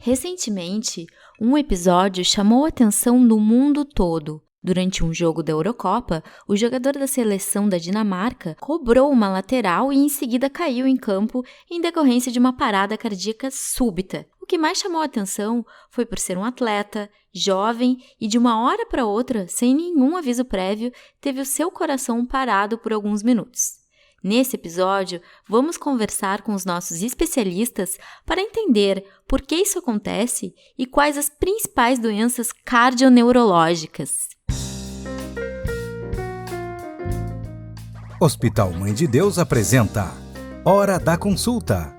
Recentemente, um episódio chamou a atenção do mundo todo. Durante um jogo da Eurocopa, o jogador da seleção da Dinamarca cobrou uma lateral e em seguida caiu em campo em decorrência de uma parada cardíaca súbita. O que mais chamou a atenção foi por ser um atleta, jovem e de uma hora para outra, sem nenhum aviso prévio, teve o seu coração parado por alguns minutos. Nesse episódio, vamos conversar com os nossos especialistas para entender por que isso acontece e quais as principais doenças cardioneurológicas. Hospital Mãe de Deus apresenta Hora da Consulta.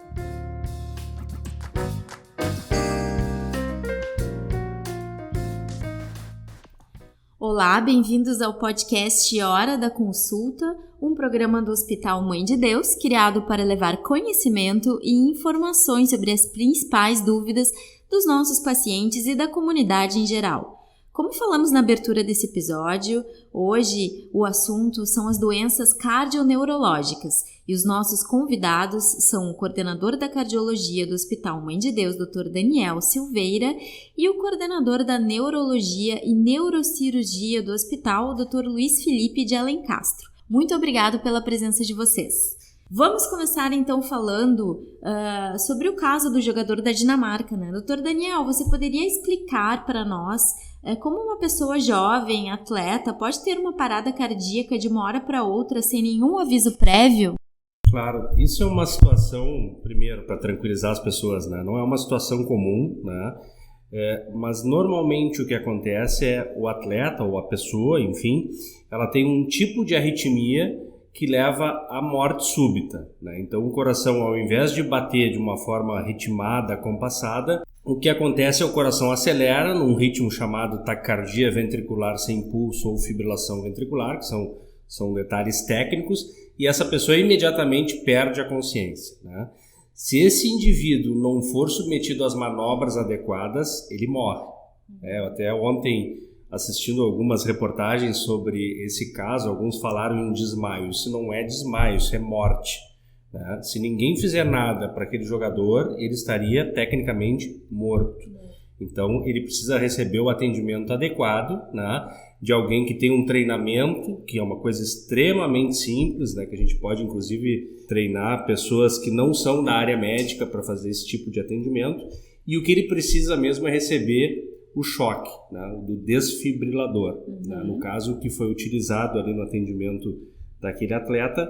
Olá, bem-vindos ao podcast Hora da Consulta, um programa do Hospital Mãe de Deus, criado para levar conhecimento e informações sobre as principais dúvidas dos nossos pacientes e da comunidade em geral. Como falamos na abertura desse episódio, hoje o assunto são as doenças cardioneurológicas e os nossos convidados são o coordenador da cardiologia do Hospital Mãe de Deus, Dr. Daniel Silveira, e o coordenador da neurologia e neurocirurgia do hospital, Dr. Luiz Felipe de Alencastro. Muito obrigado pela presença de vocês. Vamos começar então falando sobre o caso do jogador da Dinamarca, né? Dr. Daniel, você poderia explicar para nós como uma pessoa jovem, atleta, pode ter uma parada cardíaca de uma hora para outra sem nenhum aviso prévio? Claro, isso é uma situação, primeiro, para tranquilizar as pessoas, né? Não é uma situação comum, né? Mas normalmente o que acontece é o atleta ou a pessoa, enfim, ela tem um tipo de arritmia que leva à morte súbita, né? Então o coração, ao invés de bater de uma forma ritmada, compassada, o que acontece é o coração acelera num ritmo chamado taquicardia ventricular sem pulso ou fibrilação ventricular, que são detalhes técnicos, e essa pessoa imediatamente perde a consciência, né? Se esse indivíduo não for submetido às manobras adequadas, ele morre. Até ontem, assistindo algumas reportagens sobre esse caso, alguns falaram em desmaio. Isso não é desmaio, isso é morte, né? Se ninguém fizer nada para aquele jogador, ele estaria tecnicamente morto. Então, ele precisa receber o atendimento adequado, né, de alguém que tem um treinamento, que é uma coisa extremamente simples, né, que a gente pode, inclusive, treinar pessoas que não são da área médica para fazer esse tipo de atendimento. E o que ele precisa mesmo é receber o choque, né, do desfibrilador. Né? No caso que foi utilizado ali no atendimento daquele atleta,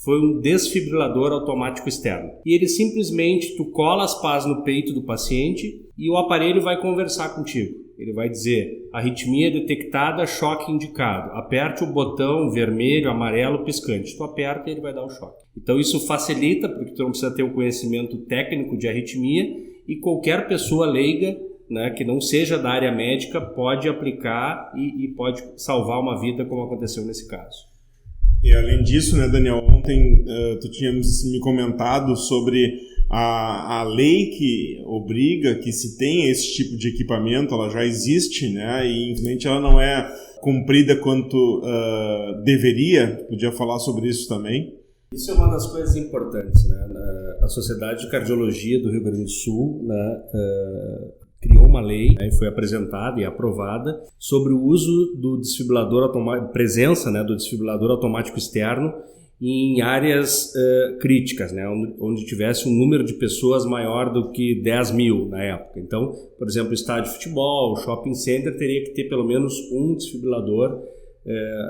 foi um desfibrilador automático externo. E ele simplesmente, tu cola as pás no peito do paciente e o aparelho vai conversar contigo. Ele vai dizer, arritmia detectada, choque indicado. Aperte o botão vermelho, amarelo, piscante. Tu aperta e ele vai dar o choque. Então isso facilita, porque tu não precisa ter o conhecimento técnico de arritmia e qualquer pessoa leiga, né, que não seja da área médica, pode aplicar e pode salvar uma vida, como aconteceu nesse caso. E além disso, né, Daniel, ontem tu tínhamos me comentado sobre a lei que obriga que se tenha esse tipo de equipamento. Ela já existe, né, e infelizmente ela não é cumprida quanto deveria. Podia falar sobre isso também? Isso é uma das coisas importantes, né? A Sociedade de Cardiologia do Rio Grande do Sul, né, criou uma lei, né, e foi apresentada e aprovada sobre o uso do desfibrilador automático, presença, né, do desfibrilador automático externo em áreas críticas, né, onde tivesse um número de pessoas maior do que 10 mil na época. Então, por exemplo, estádio de futebol, shopping center teria que ter pelo menos um desfibrilador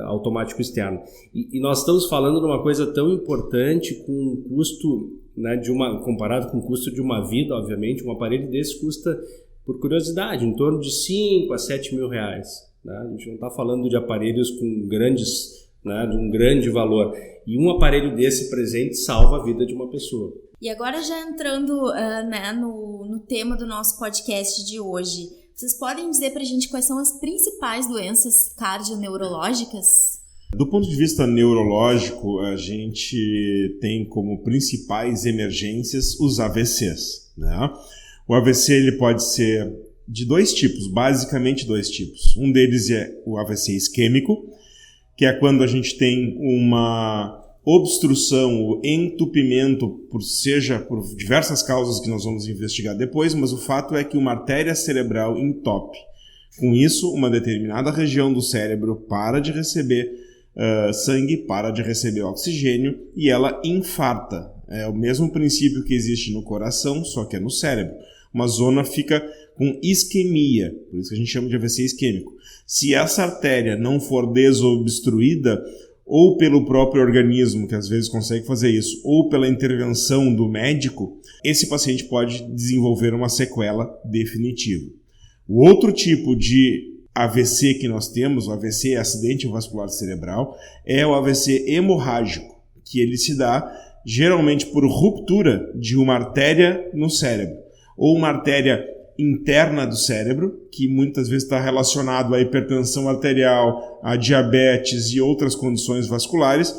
automático externo. E nós estamos falando de uma coisa tão importante, com um custo, né, comparado com o custo de uma vida, obviamente. Um aparelho desse custa, por curiosidade, em torno de 5 a 7 mil reais. Né? A gente não está falando de aparelhos com grandes, né, de um grande valor. E um aparelho desse presente salva a vida de uma pessoa. E agora já entrando né, no tema do nosso podcast de hoje, vocês podem dizer para a gente quais são as principais doenças cardioneurológicas? Do ponto de vista neurológico, a gente tem como principais emergências os AVCs, né? O AVC ele pode ser de dois tipos, basicamente dois tipos. Um deles é o AVC isquêmico, que é quando a gente tem uma obstrução, o entupimento, por diversas causas que nós vamos investigar depois, mas o fato é que uma artéria cerebral entope. Com isso, uma determinada região do cérebro para de receber sangue, para de receber oxigênio e ela infarta. É o mesmo princípio que existe no coração, só que é no cérebro. Uma zona fica com isquemia, por isso que a gente chama de AVC isquêmico. Se essa artéria não for desobstruída, ou pelo próprio organismo, que às vezes consegue fazer isso, ou pela intervenção do médico, esse paciente pode desenvolver uma sequela definitiva. O outro tipo de AVC que nós temos, o AVC, acidente vascular cerebral, é o AVC hemorrágico, que ele se dá geralmente por ruptura de uma artéria no cérebro, ou uma artéria interna do cérebro, que muitas vezes está relacionado à hipertensão arterial, à diabetes e outras condições vasculares,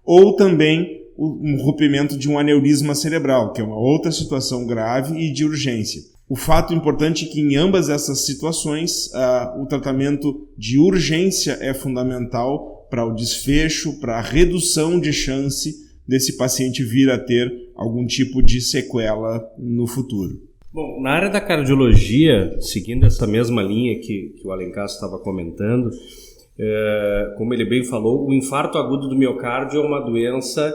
ou também um rompimento de um aneurisma cerebral, que é uma outra situação grave e de urgência. O fato importante é que em ambas essas situações, o tratamento de urgência é fundamental para o desfecho, para a redução de chance desse paciente vir a ter algum tipo de sequela no futuro. Bom, na área da cardiologia, seguindo essa mesma linha que o Alencar estava comentando, como ele bem falou, o infarto agudo do miocárdio é uma doença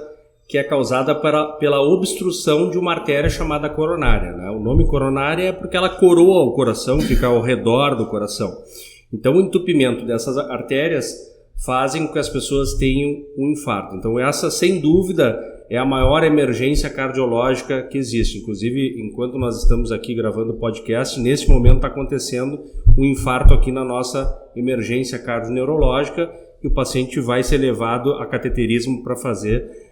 que é causada pela obstrução de uma artéria chamada coronária, né? O nome coronária é porque ela coroa o coração, fica ao redor do coração. Então, o entupimento dessas artérias fazem com que as pessoas tenham um infarto. Então, essa, sem dúvida, é a maior emergência cardiológica que existe. Inclusive, enquanto nós estamos aqui gravando o podcast, nesse momento está acontecendo um infarto aqui na nossa emergência cardioneurológica e o paciente vai ser levado a cateterismo para fazer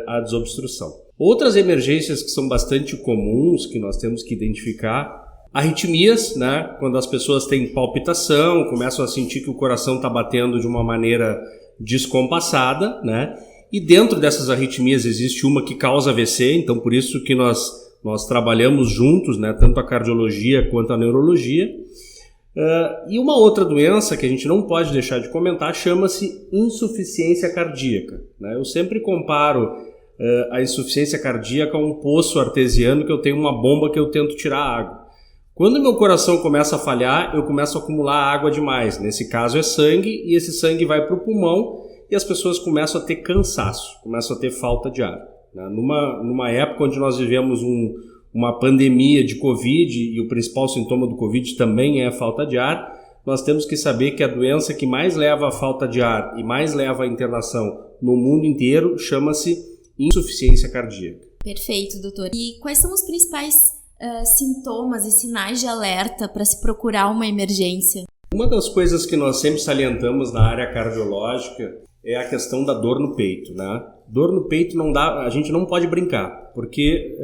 a desobstrução. Outras emergências que são bastante comuns, que nós temos que identificar, arritmias, né? Quando as pessoas têm palpitação, começam a sentir que o coração está batendo de uma maneira descompassada, né? E dentro dessas arritmias existe uma que causa AVC, então por isso que nós trabalhamos juntos, né, tanto a cardiologia quanto a neurologia. E uma outra doença que a gente não pode deixar de comentar chama-se insuficiência cardíaca, né? Eu sempre comparo a insuficiência cardíaca a um poço artesiano que eu tenho uma bomba que eu tento tirar água. Quando meu coração começa a falhar, eu começo a acumular água demais. Nesse caso é sangue, e esse sangue vai para o pulmão, e as pessoas começam a ter cansaço, começam a ter falta de ar, né? Numa época onde nós vivemos uma pandemia de Covid, e o principal sintoma do Covid também é a falta de ar, nós temos que saber que a doença que mais leva à falta de ar e mais leva à internação no mundo inteiro chama-se insuficiência cardíaca. Perfeito, doutor. E quais são os principais sintomas e sinais de alerta para se procurar uma emergência? Uma das coisas que nós sempre salientamos na área cardiológica é a questão da dor no peito, né? Dor no peito a gente não pode brincar, porque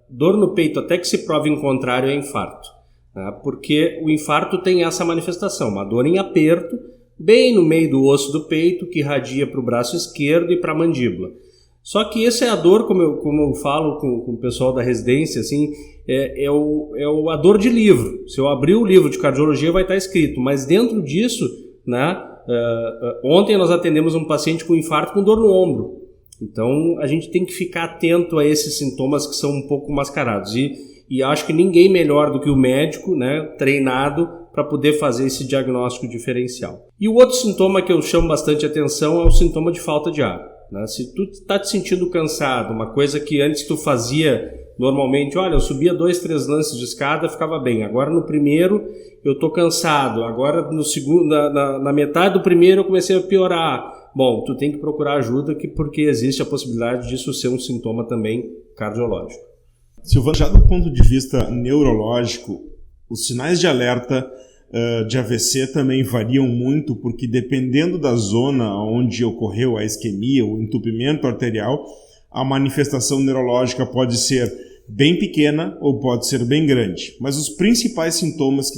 dor no peito, até que se prove em contrário, é infarto, né? Porque o infarto tem essa manifestação, uma dor em aperto, bem no meio do osso do peito, que irradia para o braço esquerdo e para a mandíbula. Só que essa é a dor, como eu falo com o pessoal da residência, assim, a dor de livro. Se eu abrir o livro de cardiologia vai estar escrito, mas dentro disso, né, ontem nós atendemos um paciente com infarto com dor no ombro. Então a gente tem que ficar atento a esses sintomas que são um pouco mascarados. E acho que ninguém melhor do que o médico, né, treinado para poder fazer esse diagnóstico diferencial. E o outro sintoma que eu chamo bastante atenção é o sintoma de falta de ar, né? Se tu está te sentindo cansado, uma coisa que antes tu fazia normalmente, olha, eu subia 2, 3 lances de escada, ficava bem. Agora no primeiro eu estou cansado, agora no segundo, na metade do primeiro eu comecei a piorar. Bom, tu tem que procurar ajuda porque existe a possibilidade disso ser um sintoma também cardiológico. Silvano, já do ponto de vista neurológico, os sinais de alerta de AVC também variam muito, porque dependendo da zona onde ocorreu a isquemia, o entupimento arterial, a manifestação neurológica pode ser bem pequena ou pode ser bem grande. Mas os principais sintomas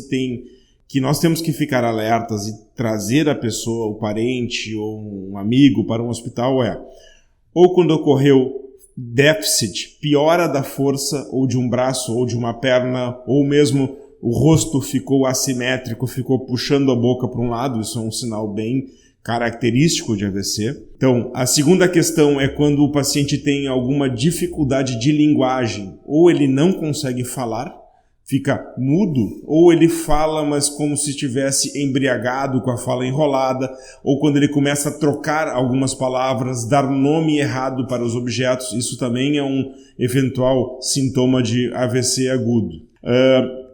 que nós temos que ficar alertas e trazer a pessoa, o parente ou um amigo para um hospital ou quando ocorreu déficit, piora da força ou de um braço ou de uma perna, ou mesmo o rosto ficou assimétrico, ficou puxando a boca para um lado, isso é um sinal bem característico de AVC. Então, a segunda questão é quando o paciente tem alguma dificuldade de linguagem, ou ele não consegue falar, fica mudo, ou ele fala, mas como se estivesse embriagado, com a fala enrolada, ou quando ele começa a trocar algumas palavras, dar nome errado para os objetos, isso também é um eventual sintoma de AVC agudo.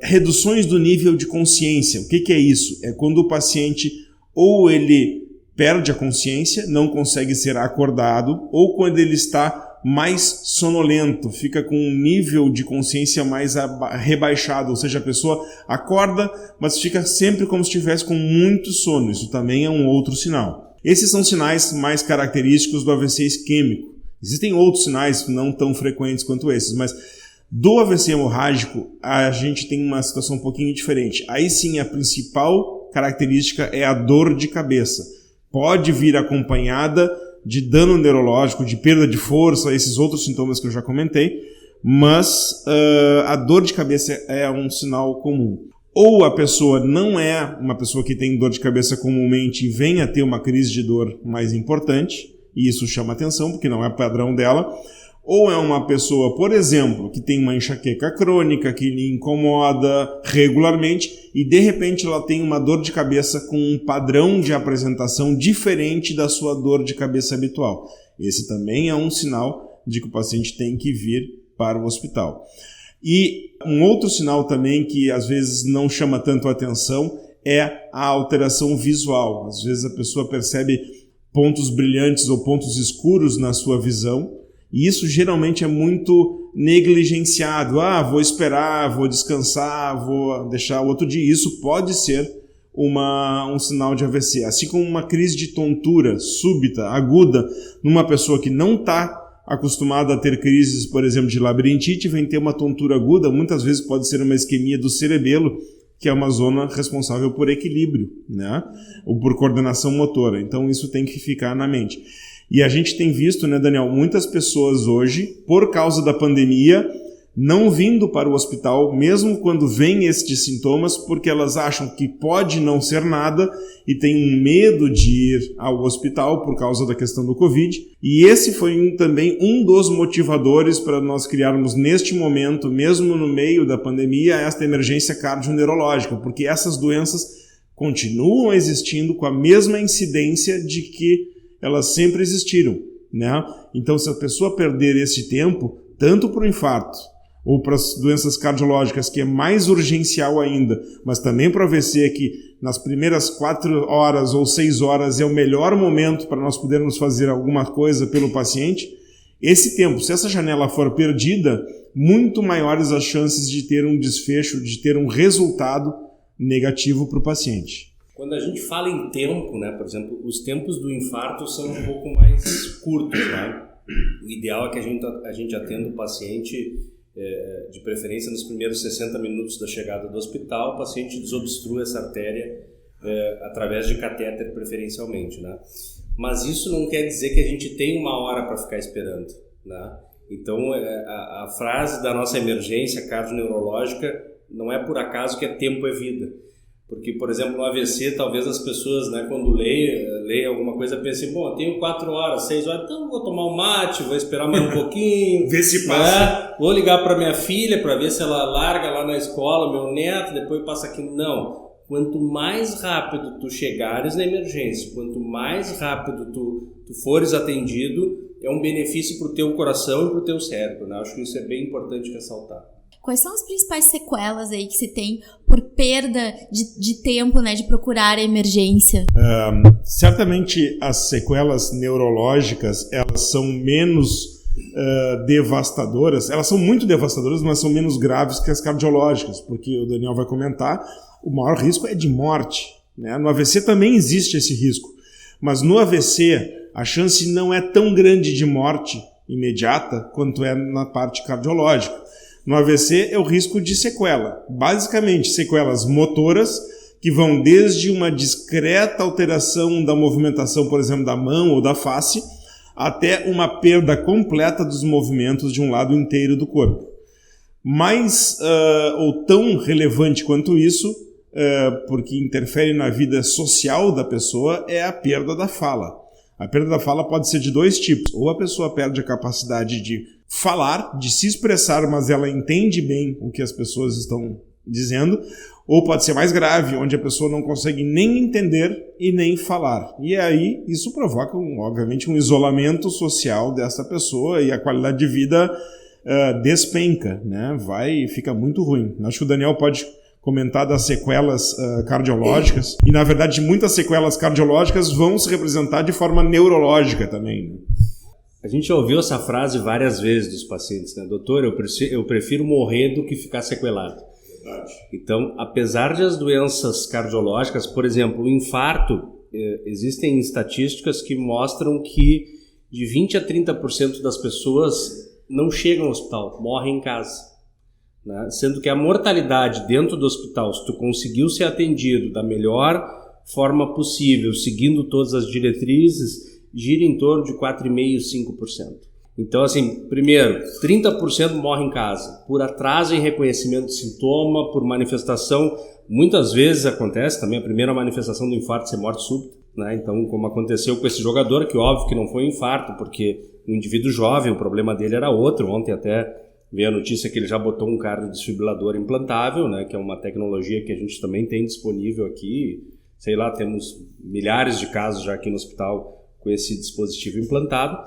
Reduções do nível de consciência. O que é isso? É quando o paciente ou ele perde a consciência, não consegue ser acordado, ou quando ele está mais sonolento, fica com um nível de consciência mais rebaixado, ou seja, a pessoa acorda, mas fica sempre como se estivesse com muito sono. Isso também é um outro sinal. Esses são sinais mais característicos do AVC isquêmico. Existem outros sinais não tão frequentes quanto esses, mas do AVC hemorrágico a gente tem uma situação um pouquinho diferente. Aí sim, a principal característica é a dor de cabeça. Pode vir acompanhada de dano neurológico, de perda de força, esses outros sintomas que eu já comentei, mas a dor de cabeça é um sinal comum. Ou a pessoa não é uma pessoa que tem dor de cabeça comumente e vem a ter uma crise de dor mais importante, e isso chama atenção porque não é padrão dela, ou é uma pessoa, por exemplo, que tem uma enxaqueca crônica, que lhe incomoda regularmente e de repente ela tem uma dor de cabeça com um padrão de apresentação diferente da sua dor de cabeça habitual. Esse também é um sinal de que o paciente tem que vir para o hospital. E um outro sinal também que às vezes não chama tanto a atenção é a alteração visual. Às vezes a pessoa percebe pontos brilhantes ou pontos escuros na sua visão, e isso geralmente é muito negligenciado. Vou esperar, vou descansar, vou deixar o outro dia. Isso pode ser um sinal de AVC. Assim como uma crise de tontura súbita, aguda, numa pessoa que não está acostumada a ter crises, por exemplo, de labirintite, vem ter uma tontura aguda, muitas vezes pode ser uma isquemia do cerebelo, que é uma zona responsável por equilíbrio, né? Ou por coordenação motora. Então isso tem que ficar na mente. E a gente tem visto, né, Daniel, muitas pessoas hoje, por causa da pandemia, não vindo para o hospital, mesmo quando vêm estes sintomas, porque elas acham que pode não ser nada e têm um medo de ir ao hospital por causa da questão do Covid. E esse foi também um dos motivadores para nós criarmos neste momento, mesmo no meio da pandemia, esta emergência cardioneurológica, porque essas doenças continuam existindo com a mesma incidência de que elas sempre existiram, né? Então, se a pessoa perder esse tempo, tanto para o infarto ou para as doenças cardiológicas, que é mais urgencial ainda, mas também para o AVC, que nas primeiras 4 horas ou 6 horas é o melhor momento para nós podermos fazer alguma coisa pelo paciente, esse tempo, se essa janela for perdida, muito maiores as chances de ter um desfecho, de ter um resultado negativo para o paciente. Quando a gente fala em tempo, né, por exemplo, os tempos do infarto são um pouco mais curtos, né? O ideal é que a gente atenda o paciente, de preferência nos primeiros 60 minutos da chegada do hospital, o paciente desobstrua essa artéria através de catéter preferencialmente, né? Mas isso não quer dizer que a gente tem 1 hora para ficar esperando, né? Então a frase da nossa emergência cardioneurológica não é por acaso que é tempo é vida. Porque, por exemplo, no AVC, talvez as pessoas, né, quando leem alguma coisa, pensem, bom, eu tenho 4 horas, 6 horas, então vou tomar um mate, vou esperar mais um pouquinho. Ver se passa. Vou ligar para minha filha para ver se ela larga lá na escola, meu neto, depois passa aqui. Não. Quanto mais rápido tu chegares na emergência, quanto mais rápido tu fores atendido, é um benefício para o teu coração e para o teu cérebro, né? Acho que isso é bem importante ressaltar. Quais são as principais sequelas aí que se tem por perda de tempo, né, de procurar a emergência? Certamente as sequelas neurológicas, elas são menos devastadoras. Elas são muito devastadoras, mas são menos graves que as cardiológicas, porque o Daniel vai comentar, o maior risco é de morte, né? No AVC também existe esse risco, mas no AVC a chance não é tão grande de morte imediata quanto é na parte cardiológica. No AVC é o risco de sequela, basicamente sequelas motoras, que vão desde uma discreta alteração da movimentação, por exemplo, da mão ou da face, até uma perda completa dos movimentos de um lado inteiro do corpo. Mais ou tão relevante quanto isso porque interfere na vida social da pessoa, é a perda da fala. A perda da fala pode ser de dois tipos. Ou a pessoa perde a capacidade de falar, de se expressar, mas ela entende bem o que as pessoas estão dizendo, ou pode ser mais grave, onde a pessoa não consegue nem entender e nem falar. E aí isso provoca, obviamente, um isolamento social dessa pessoa e a qualidade de vida despenca, né? Fica muito ruim. Acho que o Daniel pode comentar das sequelas cardiológicas, e na verdade muitas sequelas cardiológicas vão se representar de forma neurológica também, né? A gente ouviu essa frase várias vezes dos pacientes, né? Doutor, eu prefiro morrer do que ficar sequelado. Verdade. Então, apesar de as doenças cardiológicas, por exemplo, o infarto, existem estatísticas que mostram que de 20 a 30% das pessoas não chegam ao hospital, morrem em casa, né? Sendo que a mortalidade dentro do hospital, se tu conseguiu ser atendido da melhor forma possível, seguindo todas as diretrizes, gira em torno de 4,5%, 5%. Então, assim, primeiro, 30% morre em casa, por atraso em reconhecimento de sintoma, por manifestação. Muitas vezes acontece também a primeira manifestação do infarto ser morte súbita, né? Então, como aconteceu com esse jogador, que óbvio que não foi um infarto, porque um indivíduo jovem, o problema dele era outro. Ontem até veio a notícia que ele já botou um cardiodesfibrilador implantável, né? Que é uma tecnologia que a gente também tem disponível aqui. Sei lá, temos milhares de casos já aqui no hospital com esse dispositivo implantado.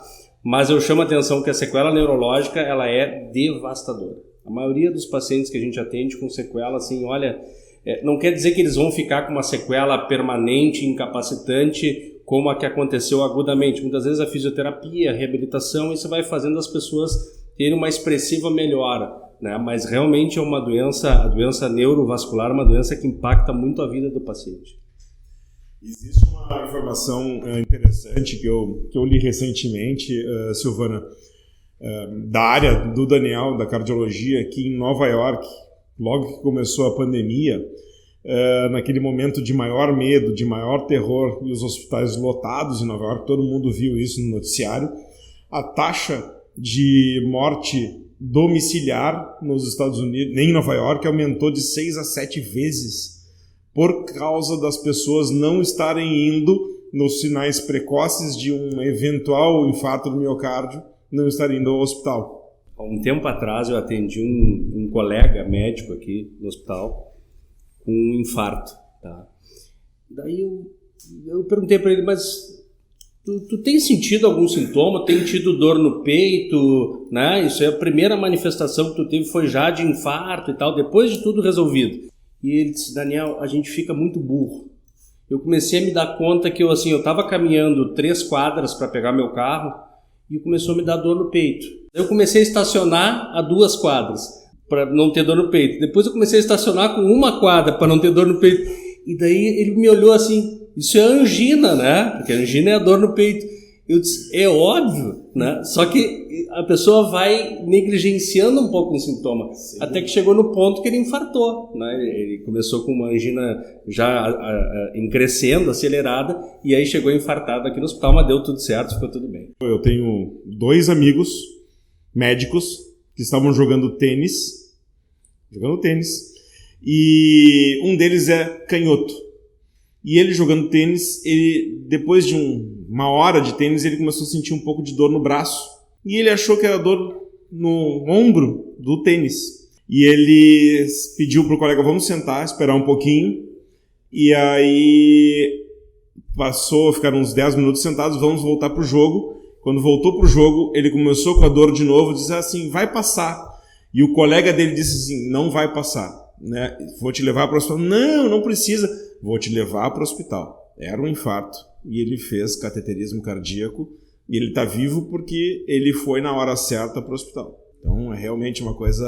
Mas eu chamo a atenção que a sequela neurológica, ela é devastadora. A maioria dos pacientes que a gente atende com sequela, assim, olha, não quer dizer que eles vão ficar com uma sequela permanente, incapacitante, como a que aconteceu agudamente. Muitas vezes a fisioterapia, a reabilitação, isso vai fazendo as pessoas terem uma expressiva melhora, né? Mas realmente é uma doença, a doença neurovascular é uma doença que impacta muito a vida do paciente. Existe uma informação interessante que eu li recentemente, Silvana, da área do Daniel, da cardiologia, que em Nova York, logo que começou a pandemia, naquele momento de maior medo, de maior terror, e os hospitais lotados em Nova York, todo mundo viu isso no noticiário, a taxa de morte domiciliar nos Estados Unidos, nem em Nova York, aumentou de 6 a 7 vezes, por causa das pessoas não estarem indo nos sinais precoces de um eventual infarto do miocárdio, não estarem indo ao hospital. Há um tempo atrás eu atendi um colega médico aqui no hospital com um infarto, tá? Daí eu perguntei para ele, mas tu tem sentido algum sintoma? Tem tido dor no peito, né? Isso é a primeira manifestação que tu teve, foi já de infarto e tal, depois de tudo resolvido. E ele disse, Daniel, a gente fica muito burro. Eu comecei a me dar conta que eu estava caminhando 3 quadras para pegar meu carro e começou a me dar dor no peito. Eu comecei a estacionar a 2 quadras para não ter dor no peito. Depois eu comecei a estacionar com 1 quadra para não ter dor no peito. E daí ele me olhou assim, isso é angina, né? Porque a angina é a dor no peito. Eu disse, é óbvio, né? Só que a pessoa vai negligenciando um pouco o sintoma. Sim. Até que chegou no ponto que ele infartou, né? Ele começou com uma angina já crescendo, acelerada, e aí chegou infartado aqui no hospital, mas deu tudo certo, ficou tudo bem. Eu tenho 2 amigos médicos que estavam jogando tênis, e um deles é canhoto. E ele jogando tênis, depois de uma hora de tênis, ele começou a sentir um pouco de dor no braço. E ele achou que era dor no ombro do tênis. E ele pediu pro colega, vamos sentar, esperar um pouquinho. E aí ficaram uns 10 minutos sentados, vamos voltar pro jogo. Quando voltou pro jogo, ele começou com a dor de novo, disse assim, vai passar. E o colega dele disse assim, não vai passar, né? Vou te levar para o hospital. Não precisa. Vou te levar para o hospital. Era um infarto e ele fez cateterismo cardíaco e ele está vivo porque ele foi na hora certa para o hospital. Então é realmente uma coisa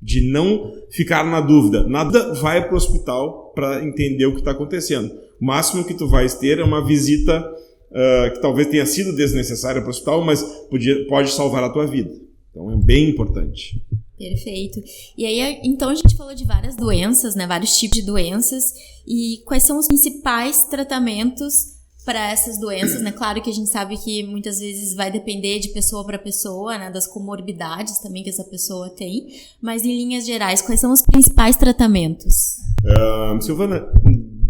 de não ficar na dúvida. Nada, vai para o hospital para entender o que está acontecendo. O máximo que tu vais ter é uma visita que talvez tenha sido desnecessária para o hospital, mas pode salvar a tua vida. Então é bem importante. Perfeito. E aí, então, a gente falou de várias doenças, né? Vários tipos de doenças. E quais são os principais tratamentos para essas doenças, né? Claro que a gente sabe que muitas vezes vai depender de pessoa para pessoa, né? Das comorbidades também que essa pessoa tem. Mas, em linhas gerais, quais são os principais tratamentos? Silvana,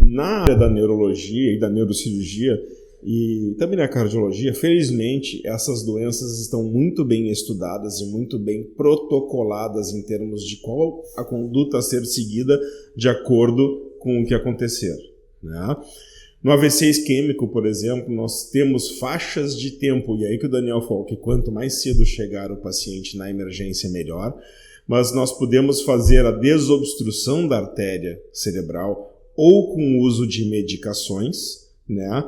na área da neurologia e da neurocirurgia e também na cardiologia, felizmente, essas doenças estão muito bem estudadas e muito bem protocoladas em termos de qual a conduta a ser seguida de acordo com o que acontecer, né? No AVC isquêmico, por exemplo, nós temos faixas de tempo, e aí que o Daniel falou que quanto mais cedo chegar o paciente na emergência, melhor, mas nós podemos fazer a desobstrução da artéria cerebral ou com o uso de medicações, né?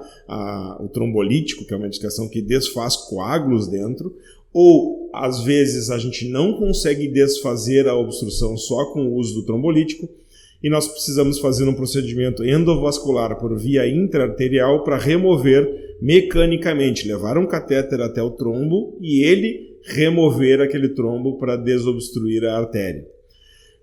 O trombolítico, que é uma medicação que desfaz coágulos dentro, ou às vezes a gente não consegue desfazer a obstrução só com o uso do trombolítico, e nós precisamos fazer um procedimento endovascular por via intraarterial para remover mecanicamente, levar um catéter até o trombo e ele remover aquele trombo para desobstruir a artéria.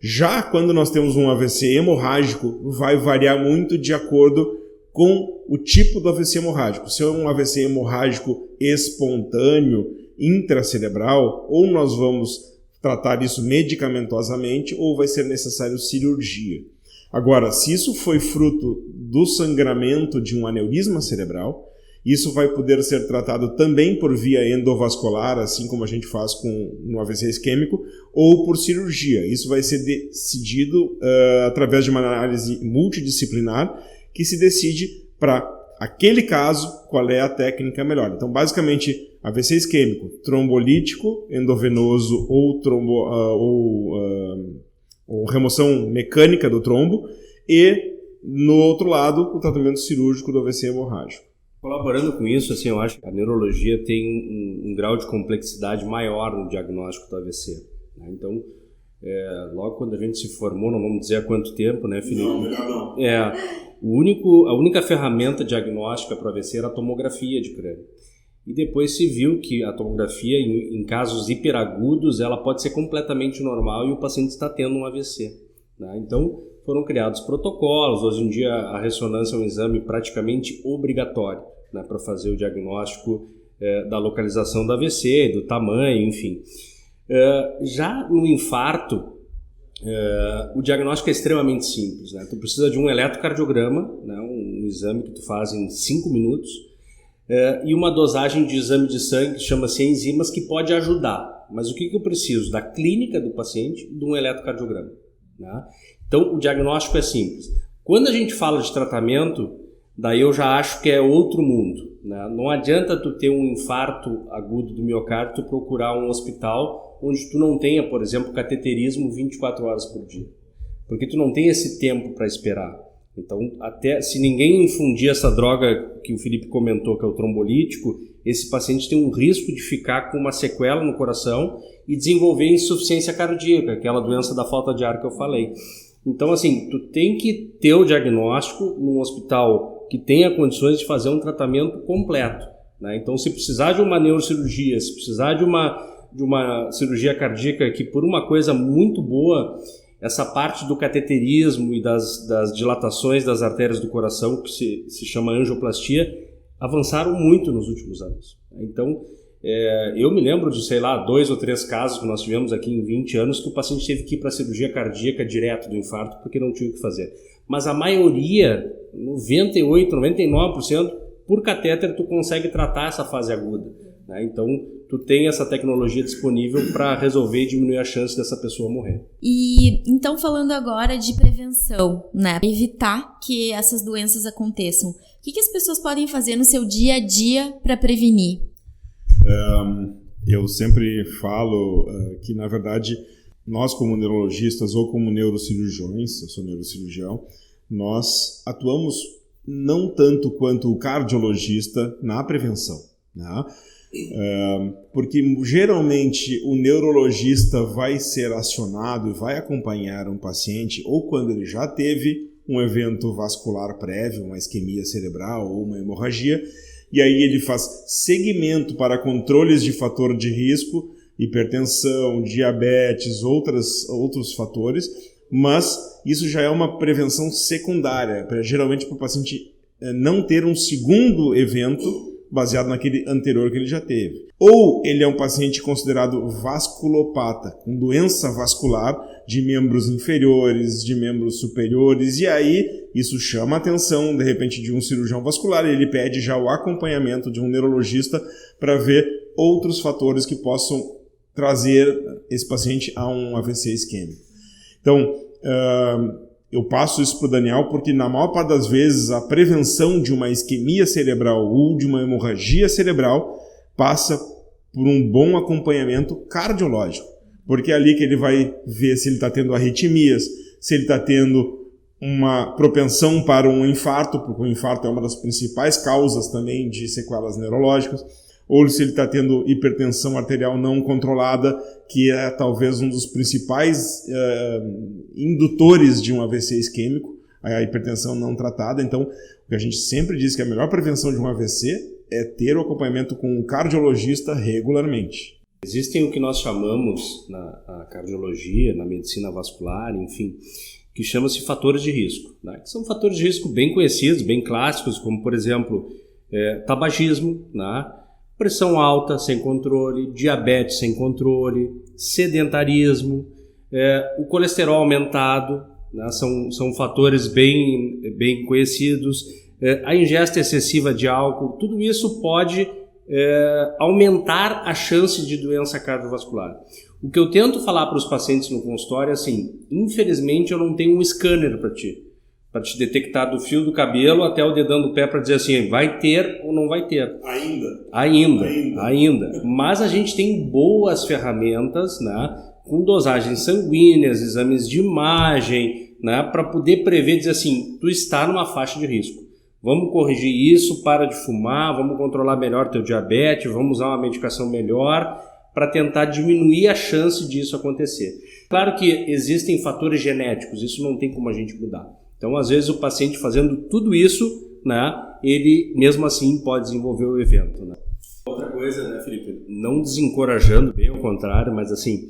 Já quando nós temos um AVC hemorrágico, vai variar muito de acordo com o tipo do AVC hemorrágico. Se é um AVC hemorrágico espontâneo, intracerebral, ou nós vamos tratar isso medicamentosamente ou vai ser necessário cirurgia. Agora, se isso foi fruto do sangramento de um aneurisma cerebral, isso vai poder ser tratado também por via endovascular, assim como a gente faz no AVC isquêmico, ou por cirurgia. Isso vai ser decidido através de uma análise multidisciplinar que se decide para aquele caso qual é a técnica melhor. Então, basicamente, AVC isquêmico, trombolítico, endovenoso ou remoção mecânica do trombo, e, no outro lado, o tratamento cirúrgico do AVC hemorrágico. Colaborando com isso, assim, eu acho que a neurologia tem um grau de complexidade maior no diagnóstico do AVC, né? Então, logo quando a gente se formou, não vamos dizer há quanto tempo, né, Felipe? Não. A única ferramenta diagnóstica para o AVC era a tomografia de crânio. E depois se viu que a tomografia, em casos hiperagudos, ela pode ser completamente normal e o paciente está tendo um AVC, né? Então, foram criados protocolos. Hoje em dia, a ressonância é um exame praticamente obrigatório, né, para fazer o diagnóstico da localização do AVC, do tamanho, enfim. Já no infarto, o diagnóstico é extremamente simples, né? Tu precisa de um eletrocardiograma, né, um exame que tu faz em 5 minutos, e uma dosagem de exame de sangue que chama-se enzimas, que pode ajudar. Mas o que eu preciso? Da clínica do paciente e de um eletrocardiograma, né? Então, o diagnóstico é simples. Quando a gente fala de tratamento, daí eu já acho que é outro mundo, né? Não adianta tu ter um infarto agudo do miocárdio, tu procurar um hospital onde tu não tenha, por exemplo, cateterismo 24 horas por dia. Porque tu não tem esse tempo para esperar. Então, até se ninguém infundir essa droga que o Felipe comentou, que é o trombolítico, esse paciente tem um risco de ficar com uma sequela no coração e desenvolver insuficiência cardíaca, aquela doença da falta de ar que eu falei. Então, assim, tu tem que ter o diagnóstico num hospital que tenha condições de fazer um tratamento completo, né? Então, se precisar de uma neurocirurgia, se precisar de uma cirurgia cardíaca, que por uma coisa muito boa, essa parte do cateterismo e das dilatações das artérias do coração, que se chama angioplastia, avançaram muito nos últimos anos. Então, eu me lembro de, 2 ou 3 casos que nós tivemos aqui em 20 anos que o paciente teve que ir para a cirurgia cardíaca direto do infarto porque não tinha o que fazer. Mas a maioria, 98%, 99%, por catéter tu consegue tratar essa fase aguda, né? Então, tu tem essa tecnologia disponível para resolver e diminuir a chance dessa pessoa morrer. E então, falando agora de prevenção, né, evitar que essas doenças aconteçam, o que as pessoas podem fazer no seu dia a dia para prevenir? Eu sempre falo que, na verdade, nós como neurologistas ou como neurocirurgiões, eu sou neurocirurgião, nós atuamos não tanto quanto o cardiologista na prevenção, né? Porque geralmente o neurologista vai ser acionado e vai acompanhar um paciente ou quando ele já teve um evento vascular prévio, uma isquemia cerebral ou uma hemorragia, e aí ele faz segmento para controles de fator de risco, hipertensão, diabetes, outros fatores, mas isso já é uma prevenção secundária, geralmente para o paciente não ter um segundo evento baseado naquele anterior que ele já teve. Ou ele é um paciente considerado vasculopata, com doença vascular de membros inferiores, de membros superiores, e aí isso chama a atenção, de repente, de um cirurgião vascular, e ele pede já o acompanhamento de um neurologista para ver outros fatores que possam trazer esse paciente a um AVC isquêmico. Então, eu passo isso para o Daniel porque, na maior parte das vezes, a prevenção de uma isquemia cerebral ou de uma hemorragia cerebral passa por um bom acompanhamento cardiológico, porque é ali que ele vai ver se ele está tendo arritmias, se ele está tendo uma propensão para um infarto, porque o infarto é uma das principais causas também de sequelas neurológicas, ou se ele está tendo hipertensão arterial não controlada, que é talvez um dos principais indutores de um AVC isquêmico, a hipertensão não tratada. Então, o que a gente sempre diz que a melhor prevenção de um AVC é ter o acompanhamento com um cardiologista regularmente. Existem o que nós chamamos na cardiologia, na medicina vascular, enfim, que chama-se fatores de risco, né? Que são fatores de risco bem conhecidos, bem clássicos, como, por exemplo, tabagismo, né? Pressão alta sem controle, diabetes sem controle, sedentarismo, o colesterol aumentado, né? São fatores bem conhecidos, a ingesta excessiva de álcool, tudo isso pode aumentar a chance de doença cardiovascular. O que eu tento falar para os pacientes no consultório é assim, infelizmente eu não tenho um scanner para te detectar do fio do cabelo até o dedão do pé para dizer assim, vai ter ou não vai ter. Ainda. Mas a gente tem boas ferramentas, né, com dosagens sanguíneas, exames de imagem, né, para poder prever, dizer assim, tu está numa faixa de risco. Vamos corrigir isso, para de fumar, vamos controlar melhor teu diabetes, vamos usar uma medicação melhor para tentar diminuir a chance disso acontecer. Claro que existem fatores genéticos, isso não tem como a gente mudar. Então, às vezes, o paciente fazendo tudo isso, né, ele mesmo assim pode desenvolver o evento, né? Outra coisa, né, Felipe, não desencorajando, bem ao contrário, mas assim,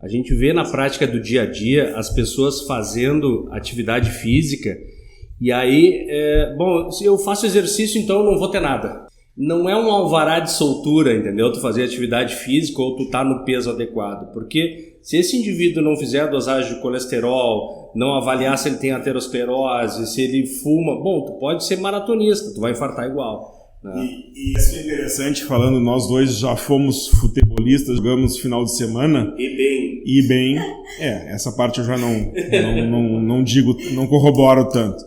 a gente vê na prática do dia a dia as pessoas fazendo atividade física e aí, se eu faço exercício, então eu não vou ter nada. Não é um alvará de soltura, entendeu? Tu fazer atividade física ou tu tá no peso adequado. Porque se esse indivíduo não fizer a dosagem de colesterol, não avaliar se ele tem aterosclerose, se ele fuma, tu pode ser maratonista, tu vai infartar igual. Né? E isso é interessante, falando, nós dois já fomos futebolistas, jogamos final de semana. E bem. Essa parte eu já não digo, não corroboro tanto.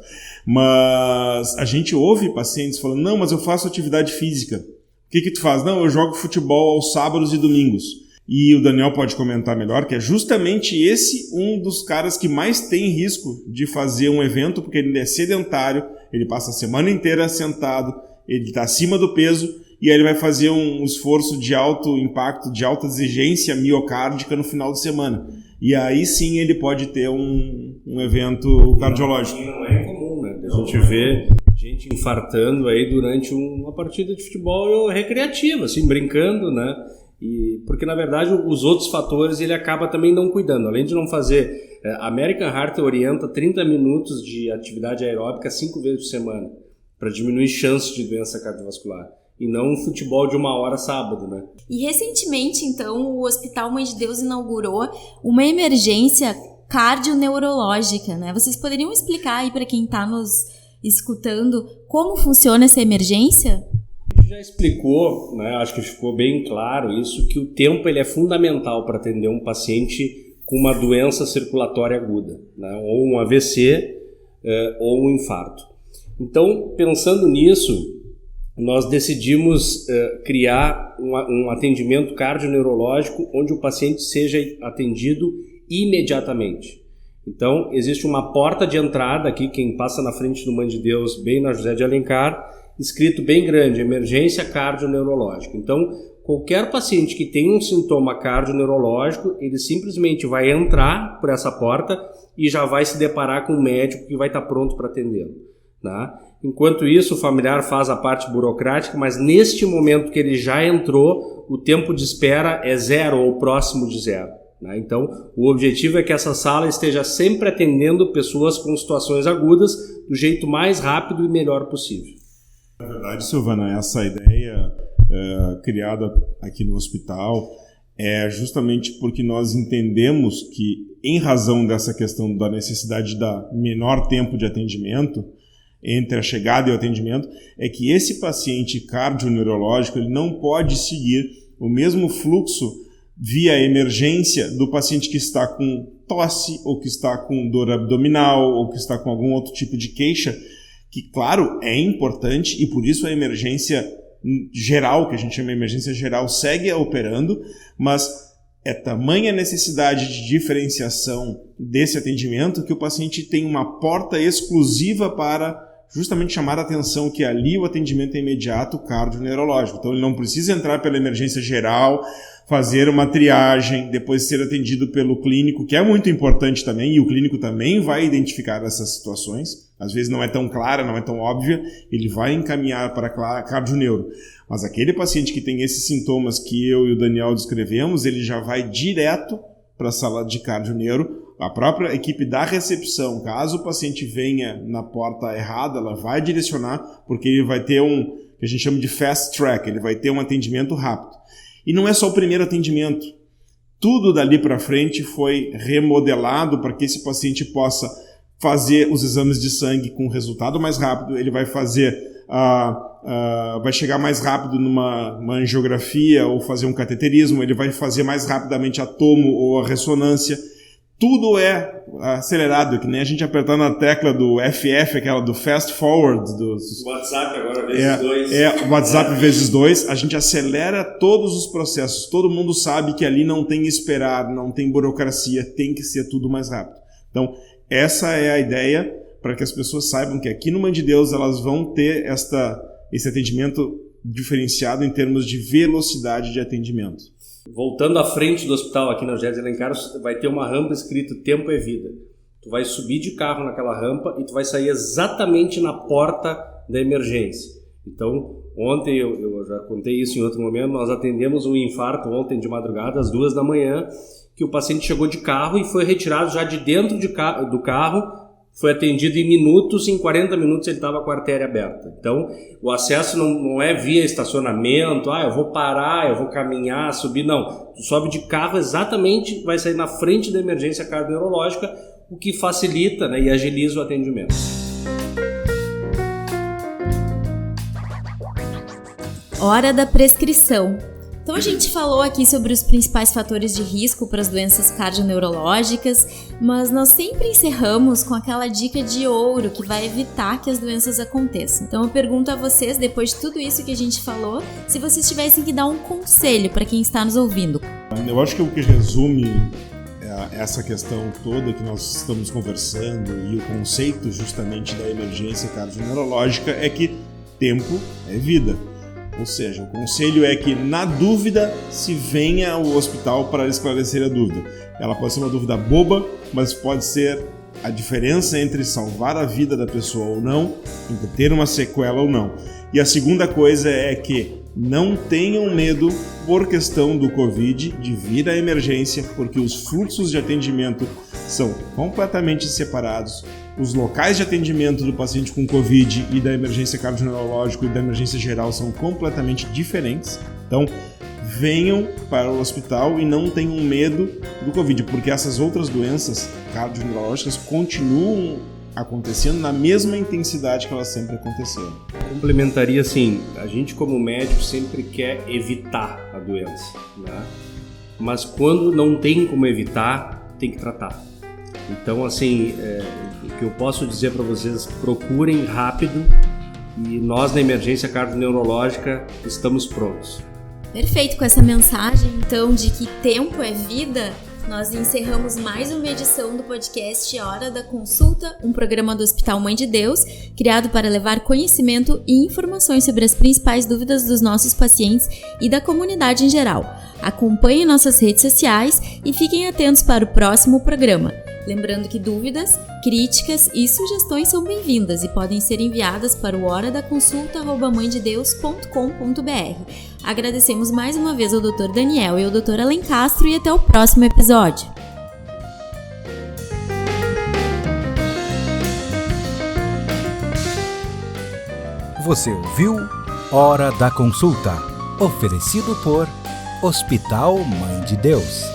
Mas a gente ouve pacientes falando, não, mas eu faço atividade física. O que tu faz? Não, eu jogo futebol aos sábados e domingos. E o Daniel pode comentar melhor, que é justamente esse um dos caras que mais tem risco de fazer um evento, porque ele é sedentário, ele passa a semana inteira sentado, ele está acima do peso, e aí ele vai fazer um esforço de alto impacto, de alta exigência miocárdica no final de semana. E aí sim ele pode ter um evento cardiológico. Não é incomum, né? A gente vê gente infartando aí durante uma partida de futebol recreativa, assim, brincando, né? Porque na verdade os outros fatores ele acaba também não cuidando. Além de não fazer, a American Heart orienta 30 minutos de atividade aeróbica 5 vezes por semana, para diminuir chances de doença cardiovascular. E não um futebol de 1 hora sábado, né? E recentemente, então, o Hospital Mãe de Deus inaugurou uma emergência cardioneurológica, né? Vocês poderiam explicar aí para quem está nos escutando como funciona essa emergência? A gente já explicou, né? Acho que ficou bem claro isso, que o tempo ele é fundamental para atender um paciente com uma doença circulatória aguda, né? Ou um AVC ou um infarto. Então, pensando nisso, nós decidimos criar um atendimento cardioneurológico onde o paciente seja atendido imediatamente. Então, existe uma porta de entrada aqui, quem passa na frente do Mãe de Deus, bem na José de Alencar, escrito bem grande, emergência cardioneurológica. Então, qualquer paciente que tem um sintoma cardioneurológico, ele simplesmente vai entrar por essa porta e já vai se deparar com um médico que vai estar pronto para atendê-lo, né? Enquanto isso, o familiar faz a parte burocrática, mas neste momento que ele já entrou, o tempo de espera é 0 ou próximo de 0. Né? Então, o objetivo é que essa sala esteja sempre atendendo pessoas com situações agudas do jeito mais rápido e melhor possível. Na verdade, Silvana, essa ideia criada aqui no hospital, é justamente porque nós entendemos que, em razão dessa questão da necessidade de dar menor tempo de atendimento, entre a chegada e o atendimento, é que esse paciente cardioneurológico ele não pode seguir o mesmo fluxo via emergência do paciente que está com tosse, ou que está com dor abdominal, ou que está com algum outro tipo de queixa, que, claro, é importante, e por isso a emergência geral, que a gente chama de emergência geral, segue operando, mas é tamanha a necessidade de diferenciação desse atendimento que o paciente tem uma porta exclusiva para justamente chamar a atenção que ali o atendimento é imediato cardioneurológico. Então ele não precisa entrar pela emergência geral, fazer uma triagem, depois ser atendido pelo clínico, que é muito importante também, e o clínico também vai identificar essas situações. Às vezes não é tão clara, não é tão óbvia, ele vai encaminhar para cardioneuro. Mas aquele paciente que tem esses sintomas que eu e o Daniel descrevemos, ele já vai direto para a sala de cardioneuro. A própria equipe da recepção, caso o paciente venha na porta errada, ela vai direcionar, porque ele vai ter que a gente chama de fast track, ele vai ter um atendimento rápido. E não é só o primeiro atendimento. Tudo dali para frente foi remodelado para que esse paciente possa fazer os exames de sangue com resultado mais rápido, ele vai fazer, vai chegar mais rápido numa angiografia ou fazer um cateterismo, ele vai fazer mais rapidamente a tomo ou a ressonância. Tudo é acelerado, que nem a gente apertar na tecla do FF, aquela do fast forward. WhatsApp agora vezes 2. WhatsApp vezes 2. A gente acelera todos os processos. Todo mundo sabe que ali não tem esperar, não tem burocracia, tem que ser tudo mais rápido. Então, essa é a ideia para que as pessoas saibam que aqui no Mãe de Deus elas vão ter esse atendimento diferenciado em termos de velocidade de atendimento. Voltando à frente do hospital aqui na Eugênio de Alencar, vai ter uma rampa escrito Tempo é Vida. Tu vai subir de carro naquela rampa e tu vai sair exatamente na porta da emergência. Então, ontem, eu já contei isso em outro momento, nós atendemos um infarto ontem de madrugada, às 2 da manhã, que o paciente chegou de carro e foi retirado já de dentro do carro, foi atendido em minutos, em 40 minutos ele estava com a artéria aberta. Então, o acesso não é via estacionamento, eu vou parar, eu vou caminhar, subir, não. Tu sobe de carro exatamente, vai sair na frente da emergência cardioneurológica, o que facilita, né, e agiliza o atendimento. Hora da prescrição. Então a gente falou aqui sobre os principais fatores de risco para as doenças cardioneurológicas, mas nós sempre encerramos com aquela dica de ouro que vai evitar que as doenças aconteçam. Então eu pergunto a vocês, depois de tudo isso que a gente falou, se vocês tivessem que dar um conselho para quem está nos ouvindo. Eu acho que o que resume essa questão toda que nós estamos conversando e o conceito justamente da emergência cardioneurológica é que tempo é vida. Ou seja, o conselho é que, na dúvida, se venha ao hospital para esclarecer a dúvida. Ela pode ser uma dúvida boba, mas pode ser a diferença entre salvar a vida da pessoa ou não, entre ter uma sequela ou não. E a segunda coisa é que não tenham medo, por questão do Covid, de vir à emergência, porque os fluxos de atendimento são completamente separados. Os locais de atendimento do paciente com Covid e da emergência cardioneurológica e da emergência geral são completamente diferentes. Então, venham para o hospital e não tenham medo do Covid, porque essas outras doenças cardioneurológicas continuam acontecendo na mesma intensidade que elas sempre aconteceram. Complementaria assim, a gente como médico sempre quer evitar a doença, né? Mas quando não tem como evitar, tem que tratar. Então, assim, o que eu posso dizer para vocês, procurem rápido e nós na emergência cardioneurológica estamos prontos. Perfeito, com essa mensagem, então, de que tempo é vida, nós encerramos mais uma edição do podcast Hora da Consulta, um programa do Hospital Mãe de Deus, criado para levar conhecimento e informações sobre as principais dúvidas dos nossos pacientes e da comunidade em geral. Acompanhem nossas redes sociais e fiquem atentos para o próximo programa. Lembrando que dúvidas, críticas e sugestões são bem-vindas e podem ser enviadas para o horadaconssulta@mãededeus.com.br. Agradecemos mais uma vez ao Dr. Daniel e ao Dr. Alencastro e até o próximo episódio. Você ouviu Hora da Consulta. Oferecido por Hospital Mãe de Deus.